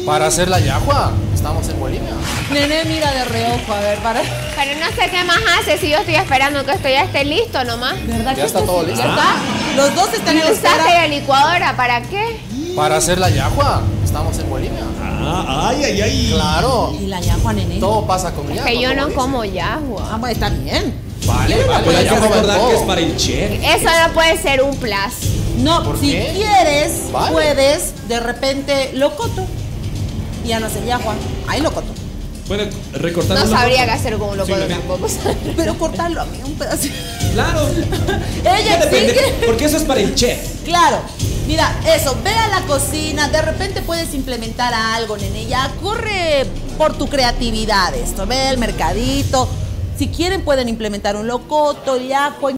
Para hacer la yahua, estamos en Bolivia. Nene, mira de reojo, a ver, para... Pero no sé qué más hace si yo estoy esperando que esto ya esté listo nomás. ¿Verdad Ya que está esto todo sí? listo. ¿Ya está? Los dos están ¿Y en espera. usaste la licuadora para qué? Para hacer la yahua, estamos en Bolivia. Ay. Claro, Y la yahua, nene. todo pasa con Es yahua. que yo no dicen. como yahua. Ah, bueno, está bien. Vale, Pero la hay que yahua va en recordar todo. que es para el chef. Eso no puede ser un plus. No, ¿Por si qué? quieres, Vale. puedes de repente locoto. Y ya no hace yahua. Ahí locoto. Puede recortar. No sabría qué hacer con un loco Simplemente- tampoco. Pero cortarlo a mí un pedacito. Claro. Ella Ya depende, exige. porque eso es para el chef. Claro. Mira, eso, ve a la cocina, de repente puedes implementar algo, nene. Ya corre por tu creatividad esto. Ve al mercadito. Si quieren pueden implementar un locoto, yahua.